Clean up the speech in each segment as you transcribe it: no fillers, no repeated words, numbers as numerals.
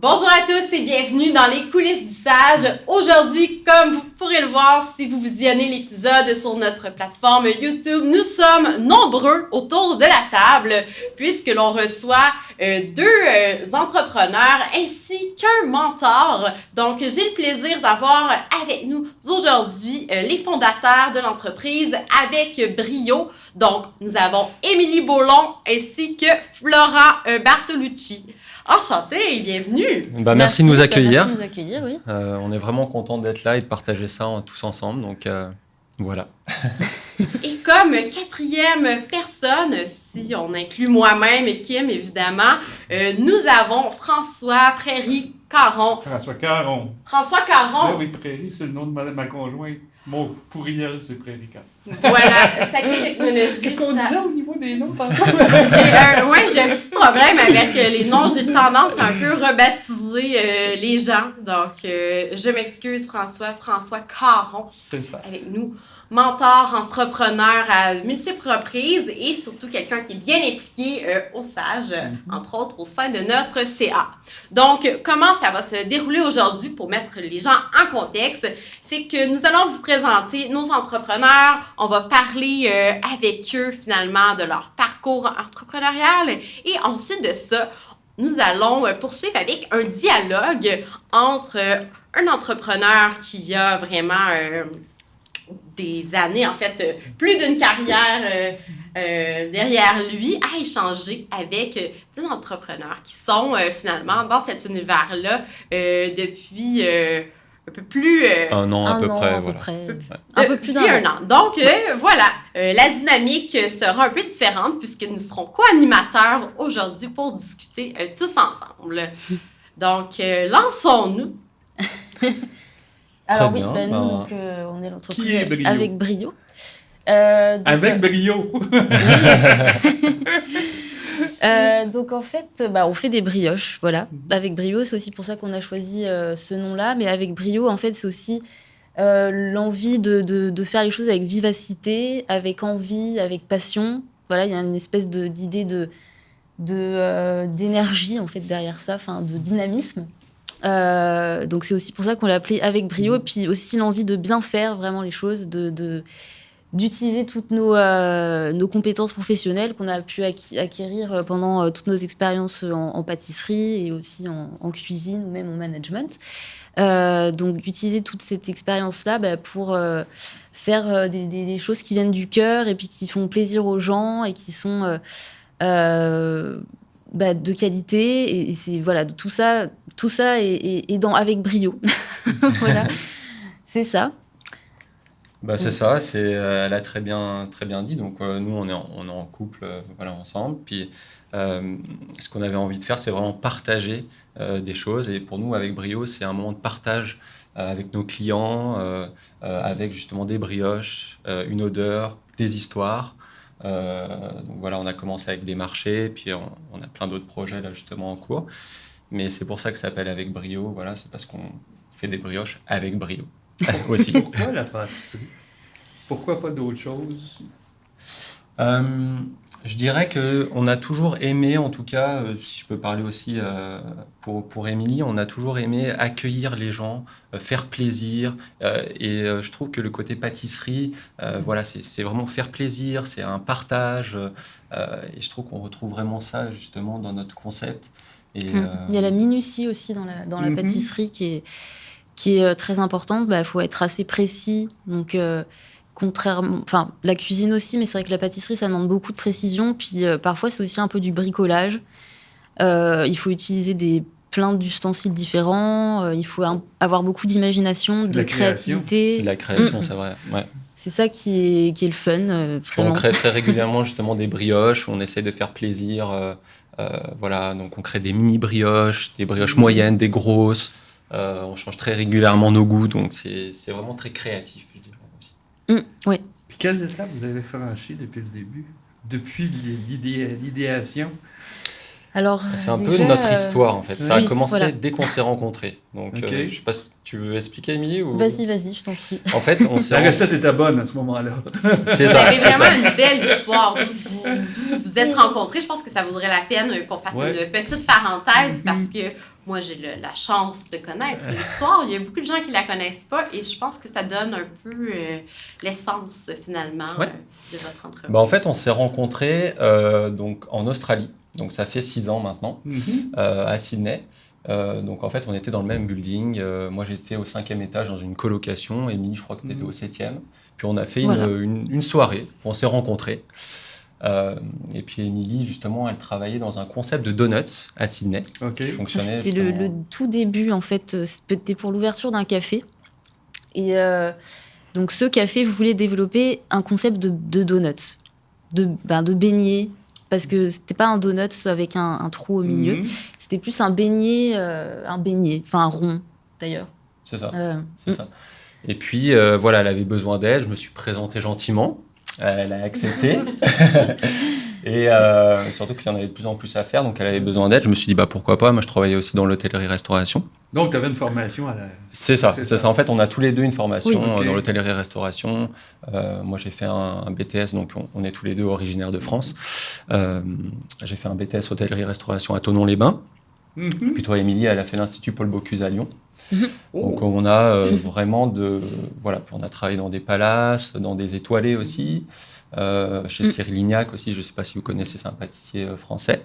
Bonjour à tous et bienvenue dans les coulisses du sage. Aujourd'hui, comme vous pourrez le voir si vous visionnez l'épisode sur notre plateforme YouTube, nous sommes nombreux autour de la table puisque l'on reçoit deux entrepreneurs ainsi qu'un mentor. Donc, j'ai le plaisir d'avoir avec nous aujourd'hui les fondateurs de l'entreprise avec brio. Donc, nous avons Émilie Beaulon ainsi que Florent Bartolucci. Enchanté et bienvenue! Merci de nous accueillir. Merci de nous accueillir, oui. On est vraiment content d'être là et de partager ça tous ensemble. Donc voilà. Et comme quatrième personne, si on inclut moi-même et Kim évidemment, nous avons François Prairie-Caron. François Caron. Oui, Prairie, c'est le nom de ma conjointe. Mon courriel, c'est Prairie Caron. Voilà, sacrée technologie. Qu'est-ce qu'on disait au niveau des noms, pardon? J'ai un petit problème avec les noms. J'ai tendance à un peu rebaptiser les gens. Donc, je m'excuse, François Caron. C'est ça. Avec nous. Mentor, entrepreneur à multiples reprises et surtout quelqu'un qui est bien impliqué au SAGE, entre autres au sein de notre CA. Donc, comment ça va se dérouler aujourd'hui pour mettre les gens en contexte? C'est que nous allons vous présenter nos entrepreneurs, on va parler avec eux finalement de leur parcours entrepreneurial et ensuite de ça, nous allons poursuivre avec un dialogue entre un entrepreneur qui a vraiment... des années, en fait, plus d'une carrière derrière lui, à échanger avec des entrepreneurs qui sont finalement dans cet univers-là depuis un peu plus... un an à peu près. Un peu plus d'un an. Donc, voilà, la dynamique sera un peu différente puisque nous serons co-animateurs aujourd'hui pour discuter tous ensemble. Donc, lançons-nous. Alors bien, oui, nous, donc, on est l'entreprise Qui est Brio? avec brio. Avec brio! Donc en fait, on fait des brioches, voilà. Avec brio, c'est aussi pour ça qu'on a choisi ce nom-là. Mais avec brio, en fait, c'est aussi l'envie de faire les choses avec vivacité, avec envie, avec passion. Voilà, il y a une espèce d'idée d'énergie en fait derrière ça, enfin de dynamisme. Donc c'est aussi pour ça qu'on l'a appelé avec brio, et puis aussi l'envie de bien faire vraiment les choses, d'utiliser toutes nos compétences professionnelles qu'on a pu acquérir pendant toutes nos expériences en pâtisserie et aussi en cuisine ou même en management. Donc utiliser toute cette expérience-là pour faire des choses qui viennent du cœur et puis qui font plaisir aux gens et qui sont de qualité, et c'est voilà, tout ça est dans avec brio. Voilà, c'est ça. C'est ça, elle a très bien dit. Donc nous, on est en couple ensemble. Puis ce qu'on avait envie de faire, c'est vraiment partager des choses. Et pour nous, avec brio, c'est un moment de partage avec nos clients, avec justement des brioches, une odeur, des histoires. Donc voilà, on a commencé avec des marchés, puis on a plein d'autres projets là justement en cours. Mais c'est pour ça que ça s'appelle avec brio. Voilà, c'est parce qu'on fait des brioches avec brio aussi. Pourquoi la pâtisserie? Pourquoi pas d'autres choses? Je dirais qu'on a toujours aimé, en tout cas, si je peux parler aussi pour Émilie, on a toujours aimé accueillir les gens, faire plaisir. Et je trouve que le côté pâtisserie, c'est vraiment faire plaisir, c'est un partage. Et je trouve qu'on retrouve vraiment ça, justement, dans notre concept. Et, Il y a la minutie aussi dans la pâtisserie qui est très importante. Il faut être assez précis. Donc... la cuisine aussi, mais c'est vrai que la pâtisserie, ça demande beaucoup de précision. Puis parfois, c'est aussi un peu du bricolage. Il faut utiliser plein d'ustensiles différents. Il faut avoir beaucoup d'imagination, de créativité. C'est de la création, c'est vrai. Ouais. C'est ça qui est le fun, vraiment. On crée très régulièrement justement des brioches. On essaie de faire plaisir. Donc on crée des mini brioches, des brioches moyennes, des grosses. On change très régulièrement nos goûts. Donc c'est vraiment très créatif, je dirais. Oui. Puis quelles étapes vous avez franchies depuis le début? Depuis l'idéation? Alors, C'est un peu déjà, notre histoire en fait. Ça a oui, commencé voilà. dès qu'on s'est rencontrés. Donc, Ok. je sais pas si tu veux expliquer, Émilie ou... Vas-y, je t'en prie. En fait, on s'est La recette était bonne à ce moment-là. C'est Vous ça. avez c'est ça. vraiment une belle histoire d'où vous vous êtes rencontrés. Je pense que ça vaudrait la peine qu'on fasse Ouais. une petite parenthèse Mhm. parce que moi, j'ai la chance de connaître l'histoire. Il y a beaucoup de gens qui la connaissent pas et je pense que ça donne un peu l'essence, finalement, Ouais. de votre entreprise. En fait, on s'est rencontrés donc, en Australie. Donc, ça fait 6 ans maintenant, à Sydney. Donc, en fait, on était dans le même building. Moi, j'étais au 5e étage dans une colocation. Émilie, je crois que tu étais au 7e. Puis, on a fait Voilà. une soirée. On s'est rencontrés. Et puis, Émilie, justement, elle travaillait dans un concept de donuts à Sydney OK. qui fonctionnait. C'était le justement- tout début, en fait. C'était pour l'ouverture d'un café. Et donc, ce café voulait développer un concept de donuts, de beignets. Parce que c'était pas un donut avec un trou au milieu. C'était plus un beignet, enfin un rond, d'ailleurs. C'est ça. Mm. Ça. Et puis, voilà, elle avait besoin d'aide. Je me suis présenté gentiment. Elle a accepté. Et surtout qu'il y en avait de plus en plus à faire. Donc, elle avait besoin d'aide. Je me suis dit, bah, pourquoi pas. Moi, je travaillais aussi dans l'hôtellerie-restauration. Donc, tu avais une formation à la... C'est ça. C'est C'est ça. ça. En fait, on a tous les deux une formation Oui. Ok. dans l'hôtellerie-restauration. Moi, j'ai fait un BTS. Donc, on est tous les deux originaires de France. J'ai fait un BTS hôtellerie-restauration à Thonon-les-Bains. Mhm. Puis toi, Émilie, elle a fait l'Institut Paul Bocuse à Lyon. Donc Oh. on a vraiment voilà, on a travaillé dans des palaces, dans des étoilés aussi, chez Cyril Lignac aussi, je ne sais pas si vous connaissez, c'est un pâtissier français.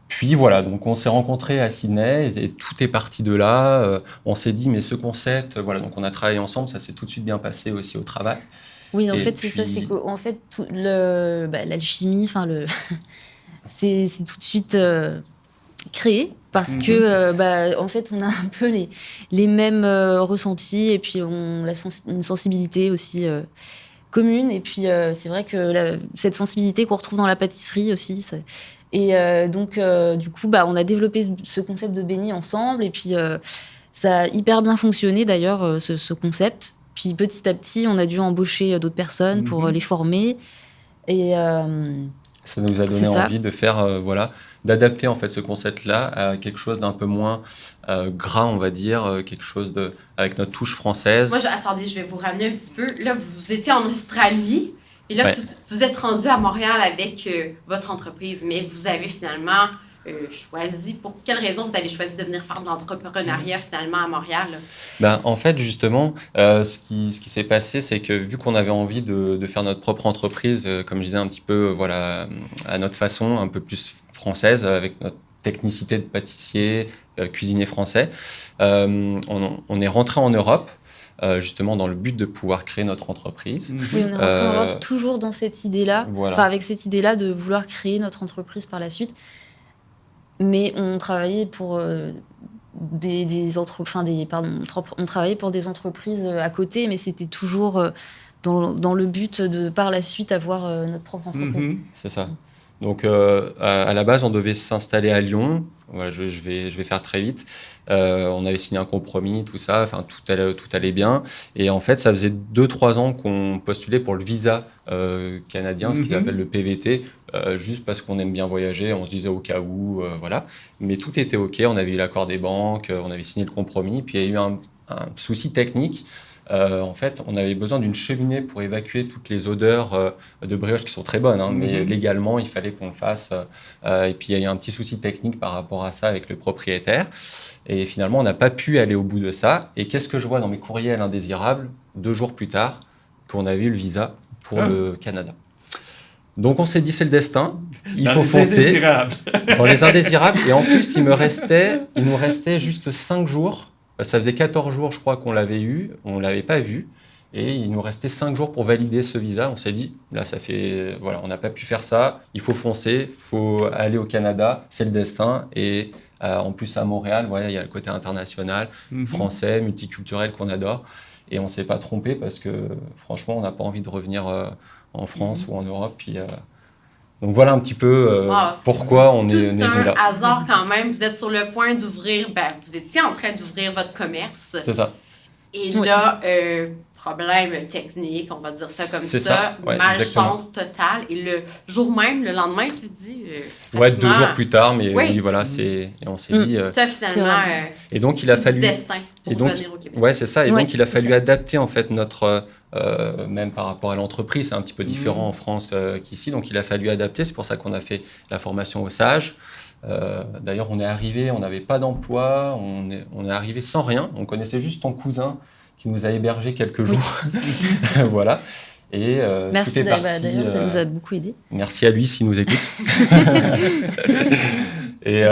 Puis voilà, donc on s'est rencontrés à Sydney et tout est parti de là. On s'est dit, mais ce concept, voilà, donc on a travaillé ensemble, ça s'est tout de suite bien passé aussi au travail. Oui, en Et fait, c'est ça. puis- C'est qu'en fait, l'alchimie, enfin, c'est tout de suite créé parce que, en fait, on a un peu les mêmes ressentis et puis une sensibilité aussi commune. Et puis, c'est vrai que cette sensibilité qu'on retrouve dans la pâtisserie aussi. Et donc, du coup, on a développé ce concept de beignet ensemble. Et puis, ça a hyper bien fonctionné d'ailleurs, ce concept. Puis, petit à petit, on a dû embaucher d'autres personnes pour les former. Et Ça nous a donné C'est ça. envie de faire, voilà, d'adapter en fait ce concept-là à quelque chose d'un peu moins gras, on va dire, quelque chose avec notre touche française. Moi, attendez, je vais vous ramener un petit peu. Là, vous étiez en Australie et là, Ouais. vous êtes rendu à Montréal avec votre entreprise, mais vous avez finalement choisi, pour quelle raison vous avez choisi de venir faire de l'entrepreneuriat finalement à Montréal? En fait, justement, ce qui s'est passé, c'est que vu qu'on avait envie de faire notre propre entreprise, comme je disais un petit peu, voilà, à notre façon, un peu plus française, avec notre technicité de pâtissier, cuisinier français, on est rentré en Europe, justement dans le but de pouvoir créer notre entreprise. oui, on est rentré en Europe toujours dans cette idée-là, Voilà. avec cette idée-là de vouloir créer notre entreprise par la suite. Mais on travaillait pour on travaillait pour des entreprises à côté, mais c'était toujours dans le but de par la suite avoir notre propre entreprise. C'est ça. Donc, à la base, on devait s'installer à Lyon. Voilà, je vais faire très vite. On avait signé un compromis, tout ça. Enfin, tout allait bien. Et en fait, ça faisait 2-3 ans qu'on postulait pour le visa canadien, ce qu'ils appellent le PVT, juste parce qu'on aime bien voyager. On se disait au cas où, voilà. Mais tout était OK. On avait eu l'accord des banques, on avait signé le compromis. Puis, il y a eu un souci technique. En fait, on avait besoin d'une cheminée pour évacuer toutes les odeurs de brioche qui sont très bonnes, mais légalement, il fallait qu'on le fasse. Et puis, il y a eu un petit souci technique par rapport à ça avec le propriétaire. Et finalement, on n'a pas pu aller au bout de ça. Et qu'est-ce que je vois dans mes courriels indésirables, 2 jours plus tard, qu'on avait eu le visa pour le Canada. Donc, on s'est dit, c'est le destin, il faut foncer dans les indésirables. Et en plus, il nous restait juste 5 jours. Ça faisait 14 jours, je crois, qu'on l'avait eu. On ne l'avait pas vu. Et il nous restait 5 jours pour valider ce visa. On s'est dit, là, ça fait... Voilà, on n'a pas pu faire ça. Il faut foncer. Il faut aller au Canada. C'est le destin. Et en plus, à Montréal, voilà, il y a le côté international, français, multiculturel qu'on adore. Et on ne s'est pas trompé parce que, franchement, on n'a pas envie de revenir en France ou en Europe. Puis, donc voilà un petit peu pourquoi on est venu là. Tout un hasard quand même. Vous êtes sur le point d'ouvrir, vous étiez en train d'ouvrir votre commerce. C'est ça. Et Oui. là, problème technique, on va dire ça comme C'est ça. ça, ouais, Malchance totale. Et le jour même, le lendemain, tu te dis... Ouais, 2 pratiquement, jours plus tard, mais Oui. oui, voilà, et on s'est dit... ça, C'est finalement, vrai. et donc, il a du fallu... destin pour Et donc, revenir au Québec. ouais, c'est ça. Et Ouais, donc, il a c'est fallu ça. adapter, en fait, notre... même par rapport à l'entreprise, c'est un petit peu différent Mhm. en France qu'ici. Donc, il a fallu adapter. C'est pour ça qu'on a fait la formation au SAGE. D'ailleurs, on est arrivé, on n'avait pas d'emploi. On est arrivé sans rien. On connaissait juste ton cousin qui nous a hébergés quelques jours. Voilà. Et tout Merci est parti. d'ailleurs, ça nous a beaucoup aidé. Merci à lui s'il nous écoute. Et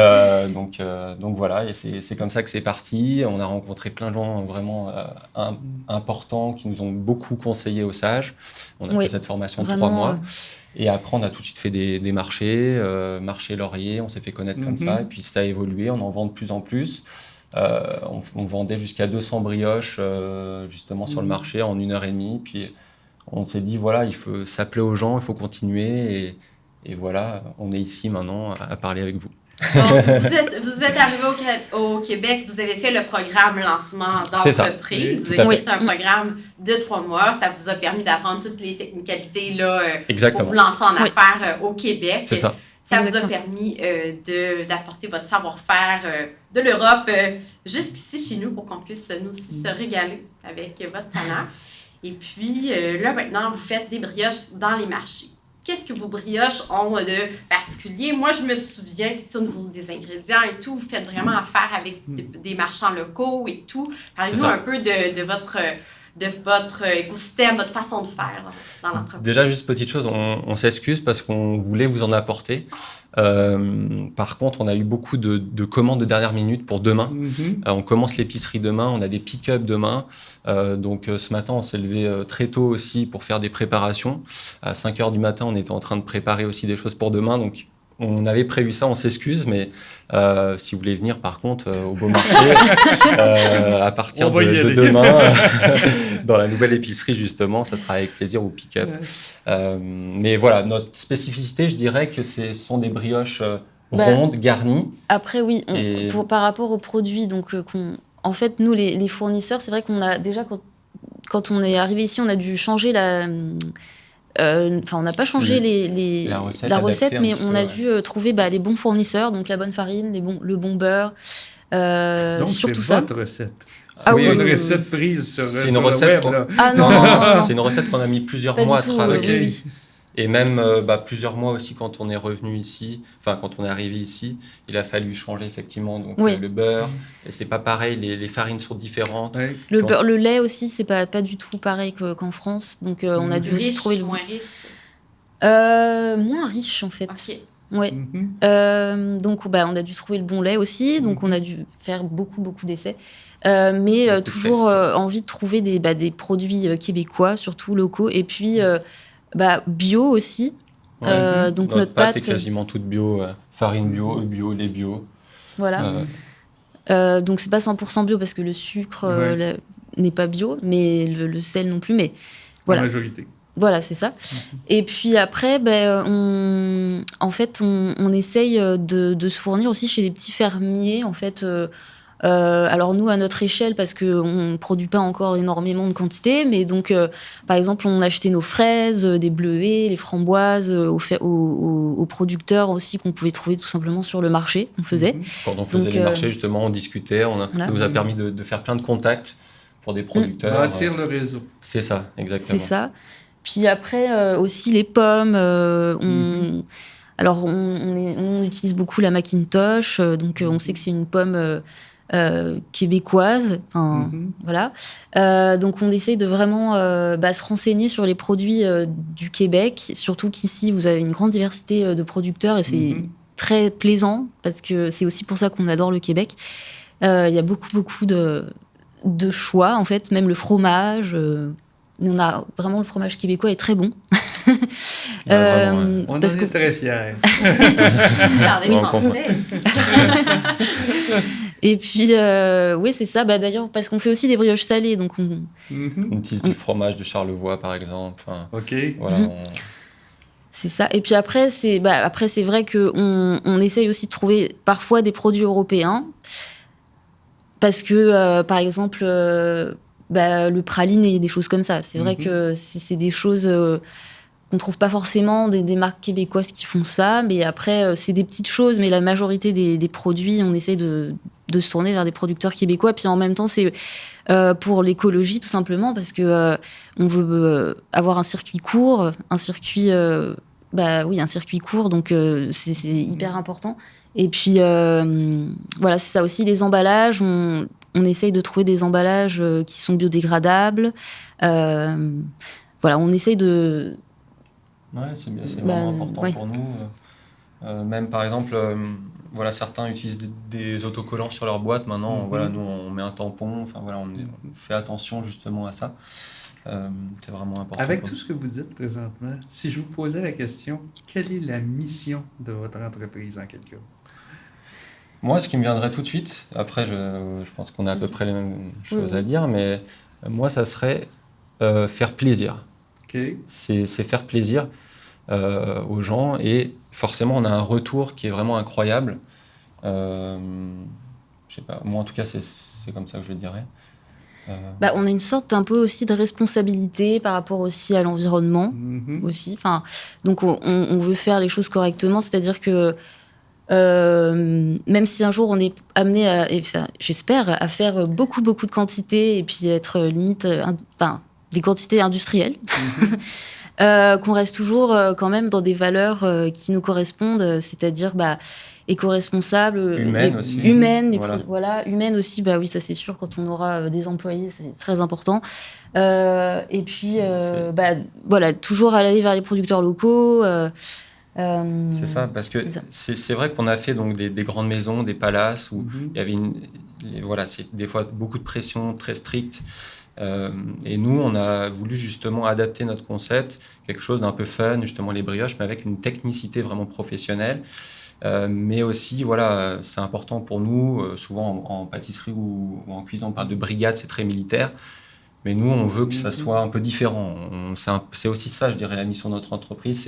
donc voilà, et c'est comme ça que c'est parti. On a rencontré plein de gens vraiment importants qui nous ont beaucoup conseillé au SAGE. On a Oui, fait cette formation de vraiment, 3 mois. Et après, on a tout de suite fait des marchés, marché Laurier, on s'est fait connaître comme ça. Et puis ça a évolué, on en vend de plus en plus. On vendait jusqu'à 200 brioches justement sur le marché en 1h30. Puis on s'est dit, voilà, il faut s'appeler aux gens, il faut continuer. Et voilà, on est ici maintenant à parler avec vous. Donc, vous êtes arrivé au Québec, vous avez fait le programme lancement C'est ça. d'entreprise, Tout à qui fait. est un programme de 3 mois. Ça vous a permis d'apprendre toutes les technicalités là, pour Exactement, vous lancer en Oui. affaires au Québec. c'est ça. Ça vous a Exactement. permis d'apporter votre savoir-faire de l'Europe jusqu'ici chez nous pour qu'on puisse nous aussi se régaler avec votre talent. Et puis là, maintenant, vous faites des brioches dans les marchés. Qu'est-ce que vos brioches ont de particulier? Moi, je me souviens que au niveau des ingrédients et tout, vous faites vraiment affaire avec des marchands locaux et tout. Parlez-nous C'est ça. un peu de votre écosystème, votre façon de faire dans l'entreprise. Déjà, juste petite chose, on s'excuse parce qu'on voulait vous en apporter. Par contre, on a eu beaucoup de commandes de dernière minute pour demain. On commence l'épicerie demain, on a des pick-up demain. Donc ce matin, on s'est levé très tôt aussi pour faire des préparations. À 5h du matin, on était en train de préparer aussi des choses pour demain. Donc on avait prévu ça, on s'excuse, mais si vous voulez venir par contre au Beau Marché, à partir On va y de aller. demain, dans la nouvelle épicerie justement, ça sera avec plaisir au pick-up. Mais voilà, notre spécificité, je dirais que ce sont des brioches rondes, garnies. Après, oui, Et- par rapport aux produits, donc, en fait, nous, les fournisseurs, c'est vrai qu'on a déjà, quand on est arrivé ici, on a dû changer on n'a pas changé la recette, la adapter recette, un mais petit on peu, a ouais. dû trouver les bons fournisseurs, donc la bonne farine, le bon beurre, Donc, c'est surtout ça. votre recette. Ah C'est oui, pas une oui, oui. recette prise sur, C'est une sur recette le web. qu'on- Là. Ah non, non, non, non. C'est une recette qu'on a mis plusieurs Pas du mois à tout, travailler. oui, oui. Et même plusieurs mois aussi quand on est revenu ici, enfin quand on est arrivé ici, il a fallu changer effectivement donc, Oui. le beurre. Et c'est pas pareil, les farines sont différentes. Ouais. Le Quand- beurre, le lait aussi, c'est pas du tout pareil qu'en France, donc on a dû aussi Riche, trouver moins riche. moins riche en fait. OK. Ouais. Donc, on a dû trouver le bon lait aussi. Donc, on a dû faire beaucoup d'essais. Mais Beaucoup de toujours tests. envie de trouver des produits québécois, surtout locaux. Et puis, bio aussi. Ouais. Donc, Notre notre pâte pâte, est quasiment toute bio, farine bio, œufs bio, lait bio. voilà. Donc, c'est pas 100% bio parce que le sucre n'est pas bio, mais le sel non plus. Mais voilà. La majorité. Voilà, c'est ça. Et puis après, on essaye de se fournir aussi chez des petits fermiers, en fait. Alors nous, à notre échelle, parce qu'on ne produit pas encore énormément de quantité, mais donc, par exemple, on achetait nos fraises, des bleuets, les framboises aux producteurs aussi qu'on pouvait trouver tout simplement sur le marché qu'on faisait. Quand on faisait Donc, les marchés, justement, on discutait. voilà. Ça nous a permis de faire plein de contacts pour des producteurs. Bâtir le réseau. C'est ça, exactement. C'est ça. Puis après, aussi les pommes. Alors, on utilise beaucoup la Macintosh. Donc, on sait que c'est une pomme québécoise. Voilà. Donc, on essaye de vraiment se renseigner sur les produits du Québec. Surtout qu'ici, vous avez une grande diversité de producteurs et c'est très plaisant parce que c'est aussi pour ça qu'on adore le Québec. Il y a beaucoup de choix, en fait. Même le fromage... on a vraiment le fromage québécois est très bon. Vraiment, On parce en que est très fiers. Parler Donc, français. et puis oui, c'est ça. D'ailleurs, parce qu'on fait aussi des brioches salées, donc on... On utilise du fromage de Charlevoix, par exemple. Enfin, OK. voilà, c'est ça. Et puis après, c'est vrai qu'on essaye aussi de trouver parfois des produits européens. Parce que, par exemple, le praliné, des choses comme ça. C'est vrai que c'est des choses qu'on ne trouve pas forcément, des marques québécoises qui font ça, mais après, c'est des petites choses, mais la majorité des produits, on essaye de se tourner vers des producteurs québécois, puis en même temps, c'est pour l'écologie, tout simplement, parce que on veut avoir un circuit court, un circuit court, donc c'est hyper important. Et puis, voilà, c'est ça aussi, les emballages, on essaye de trouver des emballages qui sont biodégradables. Voilà, on essaye de... Ouais, c'est vraiment important pour nous. Même par exemple, voilà, certains utilisent des autocollants sur leur boîte. Maintenant, voilà, nous, on met un tampon. Enfin, voilà, on fait attention justement à ça. C'est vraiment important. Avec tout ce que vous dites présentement, si je vous posais la question, quelle est la mission de votre entreprise en quelques mots? Moi, ce qui me viendrait tout de suite, après, je pense qu'on a à peu près les mêmes choses à dire, mais moi, ça serait faire plaisir. Okay. C'est faire plaisir aux gens, et forcément, on a un retour qui est vraiment incroyable. Je sais pas, moi, en tout cas, c'est comme ça que je le dirais. On a une sorte un peu aussi de responsabilité par rapport aussi à l'environnement, aussi. Enfin, donc, on veut faire les choses correctement, c'est-à-dire que même si un jour on est amené j'espère, à faire beaucoup de quantités et puis être limite des quantités industrielles, qu'on reste toujours quand même dans des valeurs qui nous correspondent, c'est-à-dire éco-responsables, humaines aussi. Humaines, voilà. Humaines aussi, oui, ça c'est sûr, quand on aura des employés, c'est très important. Et puis, voilà, toujours aller vers les producteurs locaux. C'est ça, parce que c'est vrai qu'on a fait donc des grandes maisons, des palaces où il y avait c'est des fois beaucoup de pression très stricte. Et nous, on a voulu justement adapter notre concept, quelque chose d'un peu fun, justement les brioches, mais avec une technicité vraiment professionnelle. Mais aussi, voilà, c'est important pour nous, souvent en pâtisserie ou en cuisine, on parle de brigade, c'est très militaire. Mais nous, on veut que ça soit un peu différent. C'est aussi ça, je dirais, la mission de notre entreprise,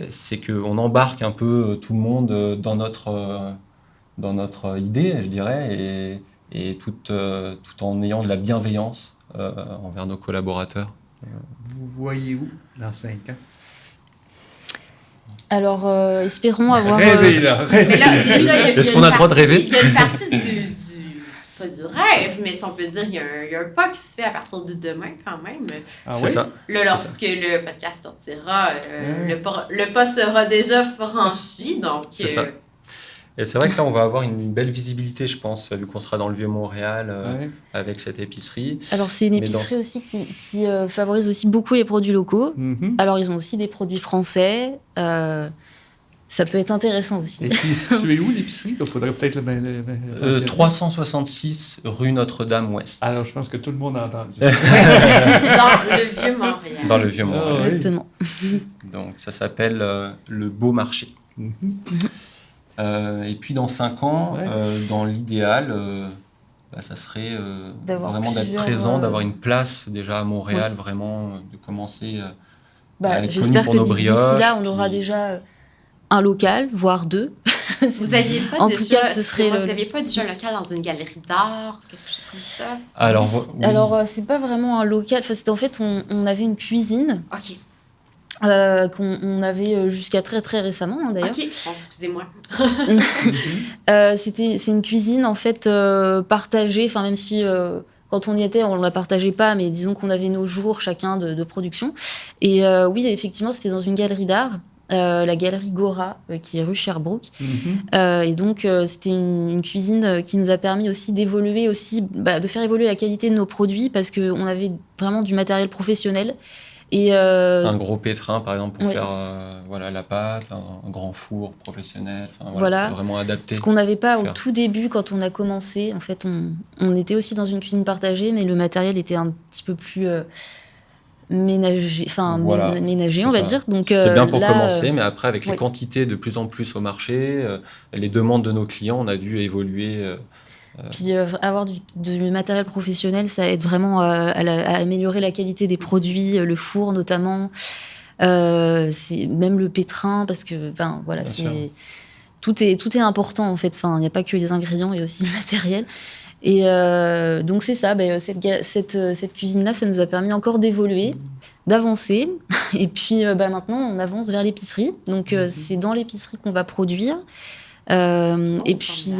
c'est qu'on embarque un peu tout le monde dans notre idée, je dirais, et tout en ayant de la bienveillance envers nos collaborateurs. Vous voyez où dans 5 ans? Alors, espérons avoir... Rêvez, là! Mais là, déjà, est-ce qu'on a le droit de rêver? Il y a une partie pas du rêve, mais si on peut dire, il y a un pas qui se fait à partir de demain, quand même. C'est ça. Lorsque le podcast sortira, le pas sera déjà franchi, donc... C'est ça. Et c'est vrai que là, on va avoir une belle visibilité, je pense, vu qu'on sera dans le Vieux-Montréal avec cette épicerie. Alors, c'est une épicerie aussi qui favorise aussi beaucoup les produits locaux. Alors, ils ont aussi des produits français. Ça peut être intéressant aussi. Et puis, situé où l'épicerie? Il faudrait peut-être le 366 rue Notre-Dame-Ouest. Alors, je pense que tout le monde a entendu. Dans le Vieux-Montréal. Dans le Vieux-Montréal. Exactement. Donc, ça s'appelle le Beau Marché. Et puis, dans 5 ans, dans l'idéal, ça serait vraiment d'être présent, d'avoir une place déjà à Montréal, vraiment, de commencer à être connu pour nos brioches. J'espère que d'ici là, on aura déjà... un local, voire 2. Vous aviez pas en déjà, tout cas, ce serait vous aviez pas déjà un local dans une galerie d'art, quelque chose comme ça? Alors, c'est pas vraiment un local. Enfin, c'était en fait, on avait une cuisine. OK. Qu'on avait jusqu'à très très récemment, d'ailleurs. OK, bon, excusez-moi. C'est une cuisine en fait partagée. Enfin, même si quand on y était, on ne la partageait pas, mais disons qu'on avait nos jours chacun de production. Et oui, effectivement, c'était dans une galerie d'art. La galerie Gora, qui est rue Sherbrooke. Et donc, c'était une cuisine qui nous a permis aussi d'évoluer, aussi, de faire évoluer la qualité de nos produits, parce qu'on avait vraiment du matériel professionnel. Et un gros pétrin, par exemple, pour faire la pâte, un grand four professionnel. C'était vraiment adapté. Ce qu'on n'avait pas au tout début, quand on a commencé. En fait, on était aussi dans une cuisine partagée, mais le matériel était un petit peu plus... ménager, on va dire. Donc, c'était bien pour commencer, mais après, avec les quantités de plus en plus au marché, les demandes de nos clients, on a dû évoluer. Puis avoir du matériel professionnel, ça aide vraiment à améliorer la qualité des produits, le four notamment, c'est même le pétrin, parce que tout est important en fait. Il n'y a pas que les ingrédients, il y a aussi le matériel. Et donc c'est ça, cette cuisine-là, ça nous a permis encore d'évoluer, d'avancer. Et puis maintenant, on avance vers l'épicerie. Donc c'est dans l'épicerie qu'on va produire. Et puis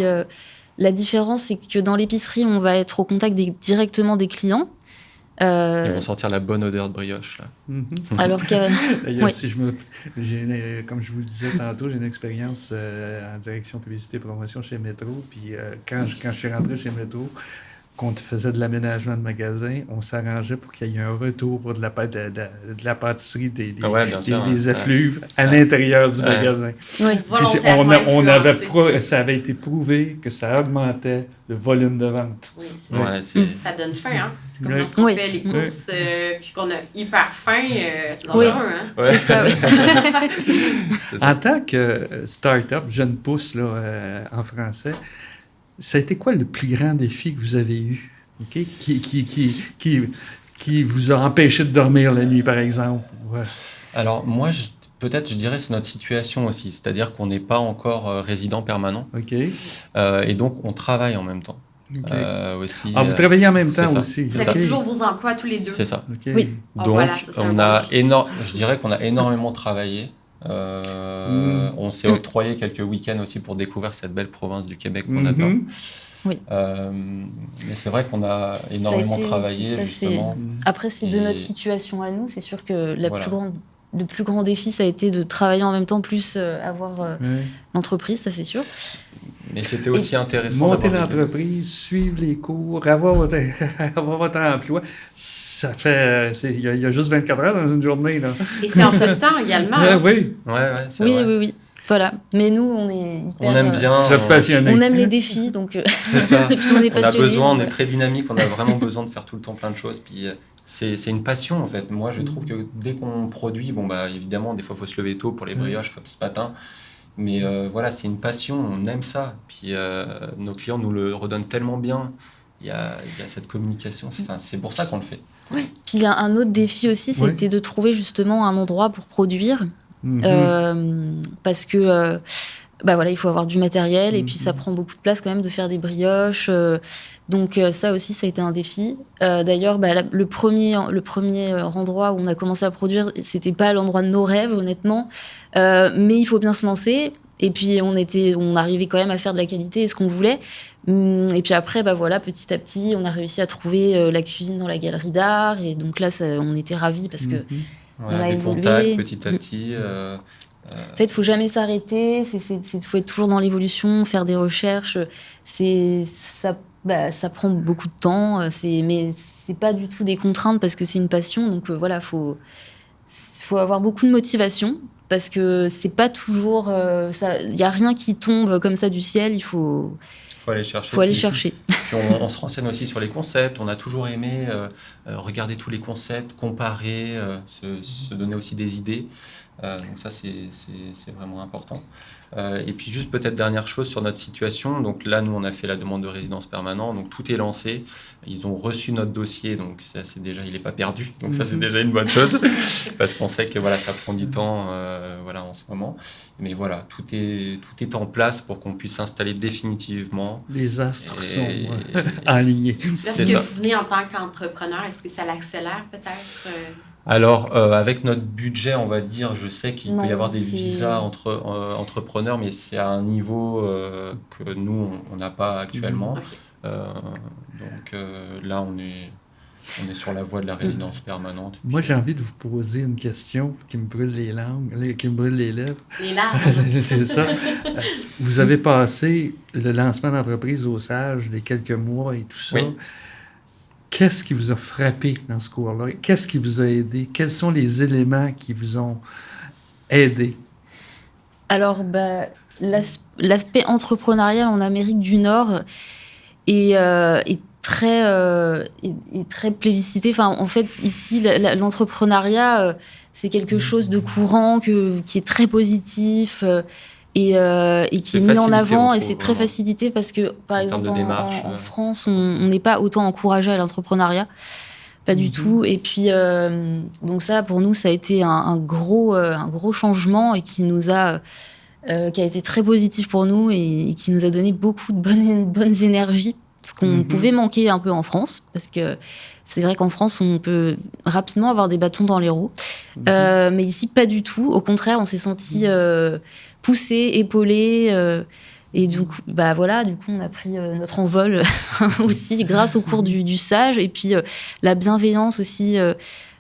la différence, c'est que dans l'épicerie, on va être au contact directement des clients. Ils vont sentir la bonne odeur de brioche, là. Alors que... D'ailleurs, Oui. Comme je vous le disais tantôt, j'ai une expérience en direction publicité et promotion chez Métro. Puis quand je suis rentré chez Métro, quand on faisait de l'aménagement de magasins, on s'arrangeait pour qu'il y ait un retour pour de la pâtisserie, bien sûr, des effluves à l'intérieur du magasin. Oui. Puis ça avait été prouvé que ça augmentait le volume de vente. Oui, Ouais, ça donne faim, hein? C'est comme Oui. lorsqu'on Oui. fait les courses puis qu'on a hyper faim, c'est dangereux, hein? Ouais. C'est ça, oui. C'est ça. En tant que start-up, jeune pousse là, en français, ça a été quoi le plus grand défi que vous avez eu? OK? Qui vous a empêché de dormir la nuit, par exemple? Ouais. Alors, moi, peut-être, je dirais, c'est notre situation aussi. C'est-à-dire qu'on n'est pas encore résident permanent. OK. Et donc, on travaille en même temps. OK. Aussi, Vous travaillez en même c'est temps ça. aussi. Vous C'est avez ça. toujours vos emplois tous les deux. C'est ça. OK. Oui. Ah, Donc, voilà, ça, c'est un on bon a défi. je dirais qu'on a énormément travaillé. On s'est octroyé quelques week-ends aussi pour découvrir cette belle province du Québec qu'on adore. Oui. Mais c'est vrai qu'on a énormément travaillé, ça, justement. Après, c'est de Et- notre situation à nous. C'est sûr que Voilà. le plus grand défi, ça a été de travailler en même temps, plus avoir Ouais. l'entreprise, ça c'est sûr. Mais c'était aussi intéressant Monter d'avoir les deux. l'entreprise, suivre les cours, avoir votre emploi, ça fait... Il y a juste 24 heures dans une journée, là. Et c'est en seul temps également. hein? Oui, Ouais, c'est Oui, vrai. oui, oui. Voilà. Mais nous, on est hyper, On aime bien. vous êtes passionné. on aime les défis, donc C'est ça. et puis on est On a passionné. besoin, on est donc, très dynamique, on a vraiment besoin de faire tout le temps plein de choses. Puis c'est une passion en fait. Moi, je trouve que dès qu'on produit, bon bah évidemment, des fois, il faut se lever tôt pour les brioches comme ce matin. Mais voilà, c'est une passion, on aime ça. Puis nos clients nous le redonnent tellement bien. Il y a cette communication. C'est pour ça qu'on le fait. Puis il y a un autre défi aussi, Oui. c'était de trouver justement un endroit pour produire. Parce que voilà, il faut avoir du matériel et puis ça prend beaucoup de place quand même de faire des brioches. Donc ça aussi, ça a été un défi. D'ailleurs, le premier endroit où on a commencé à produire, c'était pas l'endroit de nos rêves, honnêtement. Mais il faut bien se lancer. Et puis on arrivait quand même à faire de la qualité et ce qu'on voulait. Et puis après, petit à petit, on a réussi à trouver la cuisine dans la galerie d'art. Et donc là, on était ravis parce que Ouais, On a des évolué. contacts petit à petit. en fait, il faut jamais s'arrêter. Il faut être toujours dans l'évolution, faire des recherches. Ça prend beaucoup de temps. Mais c'est pas du tout des contraintes parce que c'est une passion. Donc voilà, faut avoir beaucoup de motivation parce que c'est pas toujours. Il y a rien qui tombe comme ça du ciel. Il faut aller chercher. Faut aller chercher. Puis on se renseigne aussi sur les concepts. On a toujours aimé regarder tous les concepts, comparer, se donner aussi des idées. Donc ça, c'est vraiment important. Et puis juste peut-être dernière chose sur notre situation. Donc là, nous, on a fait la demande de résidence permanente. Donc tout est lancé. Ils ont reçu notre dossier. Donc ça, c'est déjà, il n'est pas perdu. Donc ça, c'est déjà une bonne chose. Parce qu'on sait que voilà, ça prend du temps en ce moment. Mais voilà, tout est en place pour qu'on puisse s'installer définitivement. Les astres sont alignés. Lorsque vous venez en tant qu'entrepreneur, est-ce que ça l'accélère peut-être? Alors, avec notre budget, on va dire, je sais qu'il peut y avoir des visas entre entrepreneurs, mais c'est à un niveau que nous, on n'a pas actuellement. Okay. Donc là, on est sur la voie de la résidence permanente. Moi, j'ai envie de vous poser une question qui me brûle les langues, qui me brûle les lèvres. Les larmes. C'est ça. Vous avez passé le lancement d'entreprise au Sage, les quelques mois et tout ça. Oui. Qu'est-ce qui vous a frappé dans ce cours-là? Qu'est-ce qui vous a aidé? Quels sont les éléments qui vous ont aidé? Alors, l'aspect entrepreneurial en Amérique du Nord est très plébiscité. Enfin, en fait, ici, l'entrepreneuriat, c'est quelque chose de courant, qui est très positif et qui est mis en avant. Et c'est très facilité parce que, par exemple, en France, on n'est pas autant encouragé à l'entrepreneuriat. Pas du tout. Et puis, donc ça, pour nous, ça a été un gros changement et qui a été très positif pour nous et qui nous a donné beaucoup de bonnes énergies ce qu'on pouvait manquer un peu en France, parce que c'est vrai qu'en France, on peut rapidement avoir des bâtons dans les roues. Mais ici, pas du tout. Au contraire, on s'est senti poussé, épaulé. Et donc, bah voilà, du coup, on a pris notre envol aussi grâce au cours du SAGE. Et puis, la bienveillance aussi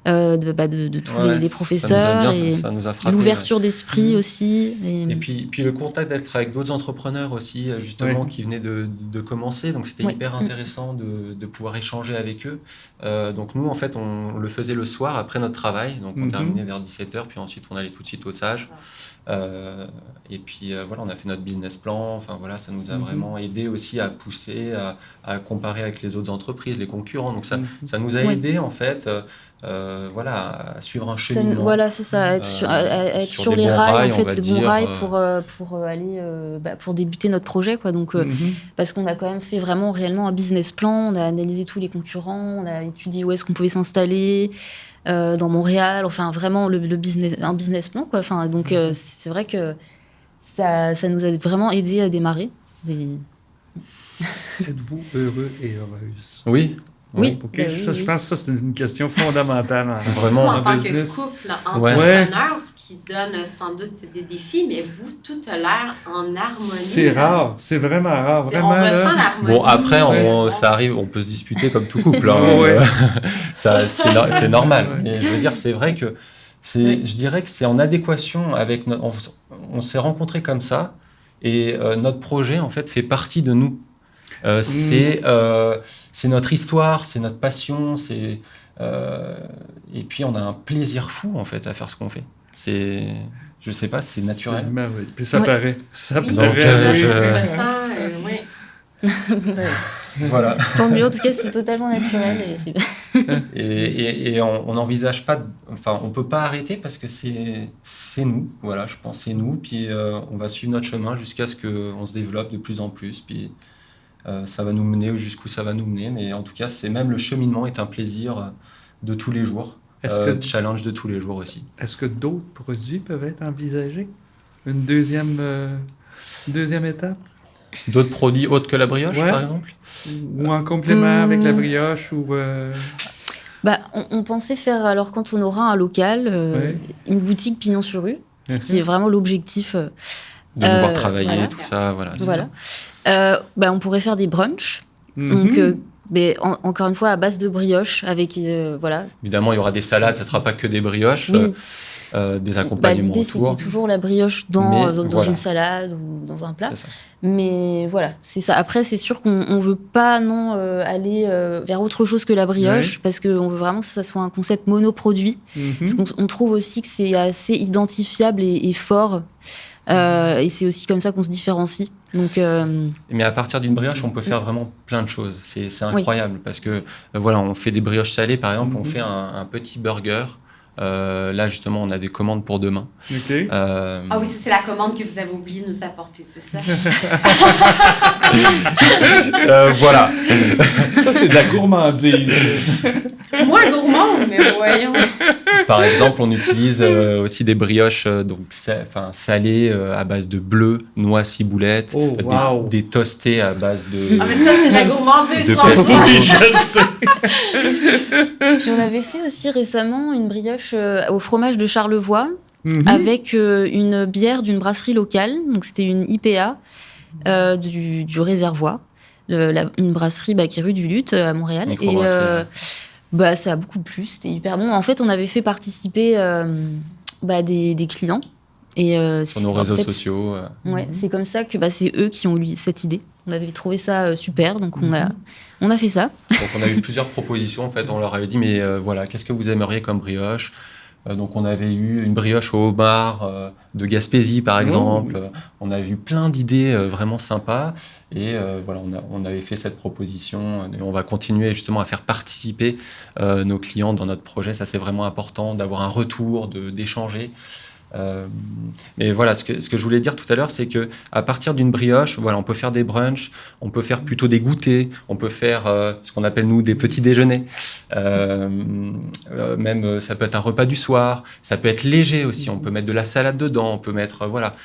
de tous les professeurs. Ça nous a frappé, l'ouverture d'esprit aussi. Et puis le contact d'être avec d'autres entrepreneurs aussi, justement, qui venaient de commencer. Donc, c'était hyper intéressant de pouvoir échanger avec eux. Donc, nous, en fait, on le faisait le soir après notre travail. Donc, on terminait vers 17h, puis ensuite, on allait tout de suite au SAGE. Et puis, voilà, on a fait notre business plan. Enfin, voilà, ça nous a vraiment aidé aussi à pousser, à comparer avec les autres entreprises, les concurrents. Donc, ça nous a aidé, en fait, voilà, à suivre un cheminement. Voilà, c'est ça, à être sur les rails, en fait, les bons rails pour aller, pour débuter notre projet, quoi. Donc, parce qu'on a quand même fait vraiment réellement un business plan, on a analysé tous les concurrents, on a étudié où est-ce qu'on pouvait s'installer dans Montréal, enfin vraiment un business plan, quoi. Enfin, donc c'est vrai que ça nous a vraiment aidé à démarrer. Êtes-vous heureux et heureuse? Oui. Oui, okay. Je pense que ça, c'est une question fondamentale. Vraiment, en tant que couple entrepreneur, ce qui donne sans doute des défis, mais vous, tout a l'air en harmonie. C'est rare, c'est vraiment rare. Vraiment, on ressent l'harmonie. Bon, après, ça arrive, on peut se disputer comme tout couple. C'est normal. Mais je veux dire, c'est vrai que je dirais que c'est en adéquation avec on s'est rencontrés comme ça, et notre projet, en fait, fait partie de nous. C'est notre histoire, c'est notre passion, et puis on a un plaisir fou en fait à faire ce qu'on fait. Je sais pas, c'est naturel. Oui. Puis ça paraît. Ça oui, paraît. Voilà. Tant mieux, en tout cas, c'est totalement naturel. Et on n'envisage pas, enfin, on peut pas arrêter parce que c'est nous. Voilà, je pense c'est nous. Puis on va suivre notre chemin jusqu'à ce qu'on se développe de plus en plus. Puis ça va nous mener jusqu'où ça va nous mener, mais en tout cas, même le cheminement est un plaisir de tous les jours, challenge de tous les jours aussi. Est-ce que d'autres produits peuvent être envisagés? Une deuxième étape? D'autres produits autres que la brioche, par exemple? Ou en complément avec la brioche ou on pensait faire, alors quand on aura un local, une boutique pignon sur rue, ce qui est vraiment l'objectif. De devoir travailler, tout ça, voilà. Ça. On pourrait faire des brunchs. Donc, encore une fois, à base de brioche, avec voilà. Évidemment, il y aura des salades, ça ne sera pas que des brioches, des accompagnements l'idée, autour. c'est toujours la brioche dans une salade ou dans un plat. Mais voilà, c'est ça. Après, c'est sûr qu'on ne veut pas aller vers autre chose que la brioche, parce qu'on veut vraiment que ça soit un concept monoproduit. Parce qu'on trouve aussi que c'est assez identifiable et fort. Et c'est aussi comme ça qu'on se différencie. Donc, mais à partir d'une brioche, on peut faire vraiment plein de choses. C'est incroyable parce que voilà, on fait des brioches salées, par exemple, on fait un petit burger. Là, justement, on a des commandes pour demain. Ah oui, c'est la commande que vous avez oublié de nous apporter, c'est ça? Voilà. Ça, c'est de la gourmandise. Moins gourmande, mais voyons. Par exemple, on utilise aussi des brioches salées à base de bleu, noix, ciboulette, des toastés à base de... Ah, mais ça, c'est de la gourmandise, franchement. Puis on avait fait aussi récemment une brioche au fromage de Charlevoix avec une bière d'une brasserie locale. Donc, c'était une IPA du Réservoir, une brasserie qui est rue du Luth à Montréal. Et ça a beaucoup plu, c'était hyper bon. En fait, on avait fait participer des clients. Et, sur nos réseaux sociaux. C'est comme ça que c'est eux qui ont eu cette idée. On avait trouvé ça super, donc on a fait ça. Donc on a eu plusieurs propositions, en fait. On leur avait dit, mais voilà, qu'est-ce que vous aimeriez comme brioche? Donc on avait eu une brioche au homard de Gaspésie, par exemple. On a eu plein d'idées vraiment sympas. Et voilà, on avait fait cette proposition. Et on va continuer justement à faire participer nos clients dans notre projet. Ça, c'est vraiment important d'avoir un retour, d'échanger. Mais voilà, ce que je voulais dire tout à l'heure, c'est que à partir d'une brioche, voilà, on peut faire des brunchs, on peut faire plutôt des goûters, on peut faire ce qu'on appelle nous des petits déjeuners. Même ça peut être un repas du soir, ça peut être léger aussi. On peut mettre de la salade dedans, on peut mettre voilà.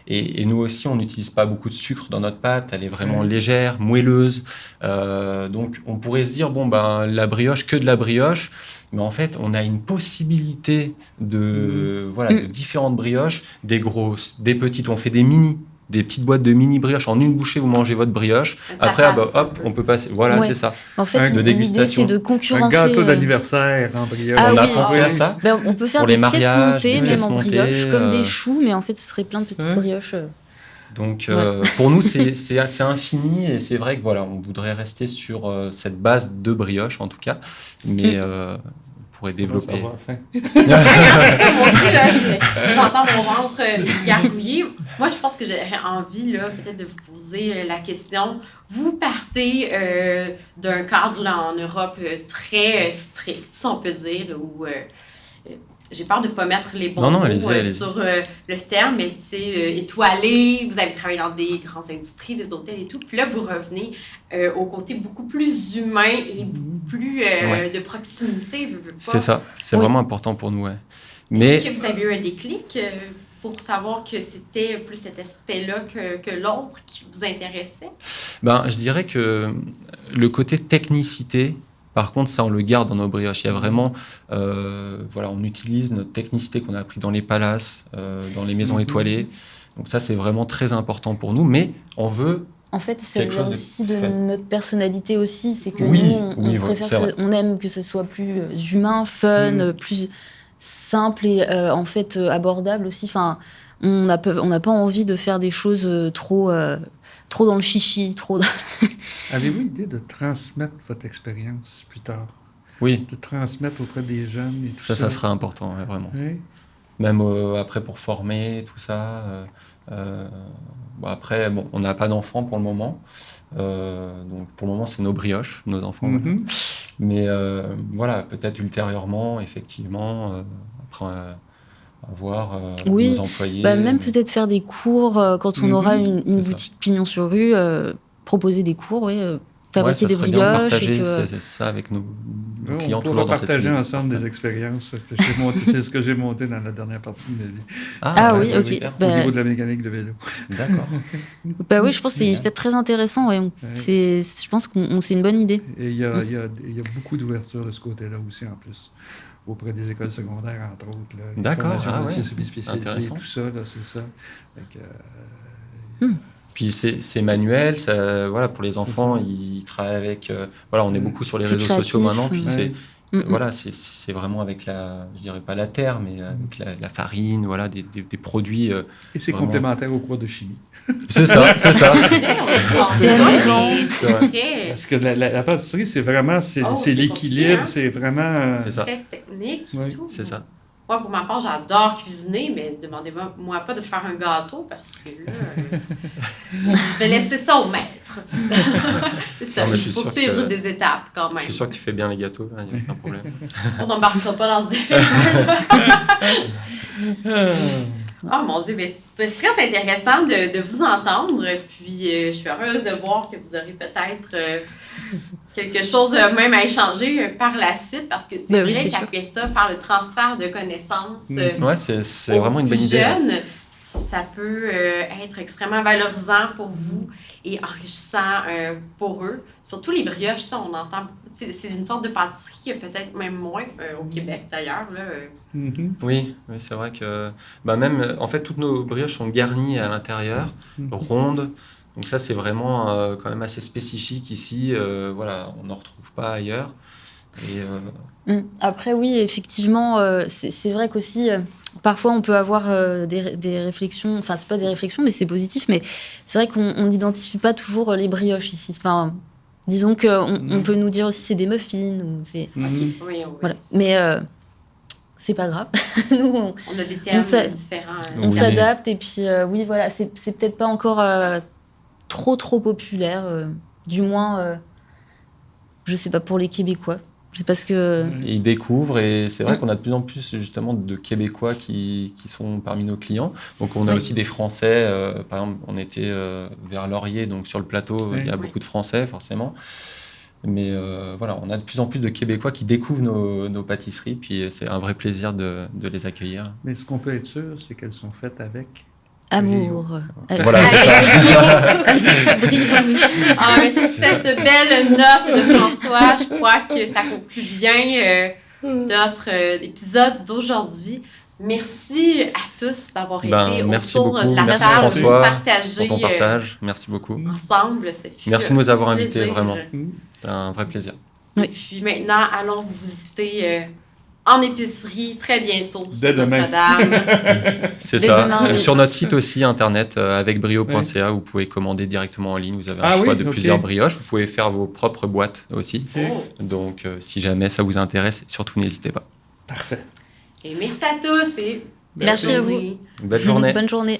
Et nous aussi, on n'utilise pas beaucoup de sucre dans notre pâte. Elle est vraiment légère, moelleuse. Donc on pourrait se dire bon ben la brioche, que de la brioche. Mais en fait, on a une possibilité de différentes brioches, des grosses, des petites. On fait des petites boîtes de mini brioches. En une bouchée, vous mangez votre brioche. Après, hop, on peut passer. Voilà, c'est ça. En fait, de dégustation. L'idée, c'est de concurrencer. Un gâteau d'anniversaire en brioche. On a pensé à ça. Ben, on peut faire pour des les mariages, pièces montées, des pièces même en montées, brioche, comme des choux, mais en fait, ce serait plein de petites brioches. Donc, pour nous, c'est assez infini. Et c'est vrai que voilà, on voudrait rester sur cette base de brioche, en tout cas. Mais on pourrait développer. C'est ça, moi aussi, là, j'entends mon ventre gargouiller. Moi, je pense que j'aurais envie, là, peut-être de vous poser la question. Vous partez d'un cadre là, en Europe très strict, si on peut dire, où j'ai peur de ne pas mettre les bons mots allez-y. sur le terme, mais tu sais, étoilé, vous avez travaillé dans des grandes industries, des hôtels et tout, puis là, vous revenez au côté beaucoup plus humain et beaucoup plus de proximité. C'est ça, c'est vraiment important pour nous. Ouais. Mais est-ce que vous avez eu un déclic pour savoir que c'était plus cet aspect-là que l'autre qui vous intéressait? Ben, je dirais que le côté technicité, par contre, ça, on le garde dans nos brioches. Il y a vraiment, on utilise notre technicité qu'on a appris dans les palaces, dans les maisons étoilées. Donc ça, c'est vraiment très important pour nous. Mais on veut en fait, ça vient aussi de notre personnalité aussi. C'est que nous, on préfère, on aime que ce soit plus humain, fun, plus simple et en fait abordable aussi. Enfin, on n'a pas envie de faire des choses trop dans le chichi, Avez-vous l'idée de transmettre votre expérience plus tard? Oui. De transmettre auprès des jeunes et tout ça? Ça sera important, vraiment. Oui. Même après pour former, tout ça. Après, on n'a pas d'enfants pour le moment. Donc pour le moment, c'est nos brioches, nos enfants. Voilà. Mais voilà, peut-être ultérieurement, effectivement, après avoir nos employés. Même peut-être faire des cours quand on aura une boutique pignon sur rue, proposer des cours, fabriquer des brioches. Partager ça avec nos clients. On pourra partager ensemble des expériences. C'est ce que j'ai monté dans la dernière partie de ma vie. Oui, ok. Au niveau de la mécanique de vélo. D'accord. Oui, je pense que c'est très intéressant. Je pense que c'est une bonne idée. Et il y a beaucoup d'ouverture de ce côté-là aussi, en plus. Auprès des écoles secondaires, entre autres. Là, d'accord. Spécialisées, tout ça, là, c'est ça. Puis c'est manuel, ça, voilà, pour les enfants, ils travaillent avec... on est beaucoup sur les réseaux sociaux maintenant, puis c'est vraiment avec je dirais pas la terre, mais avec la farine, voilà, des produits... et c'est vraiment complémentaire au cours de chimie. C'est ça. C'est amusant. Parce que la pâtisserie, c'est vraiment c'est l'équilibre, c'est vraiment... C'est ça. Très technique et tout. C'est ça. Moi, pour ma part, j'adore cuisiner, mais demandez-moi pas de faire un gâteau parce que là, je vais laisser ça au maître. C'est ça, il faut suivre des étapes quand même. Je suis sûr que tu fais bien les gâteaux, il n'y a aucun problème. On n'embarquera pas dans ce débat. Oh mon Dieu, mais c'était très intéressant de vous entendre. Puis je suis heureuse de voir que vous aurez peut-être quelque chose même à échanger par la suite, parce que c'est vrai qu'après ça, faire le transfert de connaissances c'est vraiment une bonne idée. Jeunes, ça peut être extrêmement valorisant pour vous et enrichissant pour eux. Surtout les brioches, ça, on entend. C'est une sorte de pâtisserie qui est peut-être même moins au Québec d'ailleurs. Là. Oui, c'est vrai que même, en fait, toutes nos brioches sont garnies à l'intérieur, rondes. Donc ça, c'est vraiment quand même assez spécifique ici. On n'en retrouve pas ailleurs. Et, Après, oui, effectivement, c'est vrai qu'aussi, parfois, on peut avoir des réflexions. Enfin, c'est pas des réflexions, mais c'est positif. Mais c'est vrai qu'on n'identifie pas toujours les brioches ici. Enfin, disons qu'on peut nous dire aussi c'est des muffins. Ou c'est... Voilà. Mais c'est pas grave. Nous, on a des termes différents. On s'adapte. Et puis, voilà, c'est peut-être pas encore... trop populaire, du moins, je sais pas, pour les Québécois. C'est parce que... Et ils découvrent, et c'est vrai qu'on a de plus en plus justement de Québécois qui sont parmi nos clients. Donc on a Oui. aussi des Français, par exemple on était vers Laurier, donc sur le plateau il y a beaucoup de Français forcément. Mais voilà, on a de plus en plus de Québécois qui découvrent nos pâtisseries, puis c'est un vrai plaisir de les accueillir. Mais ce qu'on peut être sûr, c'est qu'elles sont faites avec Amour. Voilà, c'est ça. Brio, oui. Ah, mais sur cette belle note de François, je crois que ça conclut bien notre épisode d'aujourd'hui. Merci à tous d'avoir été merci autour beaucoup. de la Merci table François partager pour ton partage. Merci beaucoup. ensemble. Ce fut Merci de nous avoir un invités, plaisir. vraiment. C'est un vrai plaisir. Oui. Et puis maintenant, allons vous visiter en épicerie très bientôt sur Dès demain. Notre-Dame. C'est Dès ça. demain, oui. Sur notre site aussi internet avecbrio.ca, vous pouvez commander directement en ligne. Vous avez un choix de plusieurs brioches. Vous pouvez faire vos propres boîtes aussi. Oh. Donc, si jamais ça vous intéresse, surtout n'hésitez pas. Parfait. Et merci à tous et Merci à vous. journée. Belle journée. Bonne journée.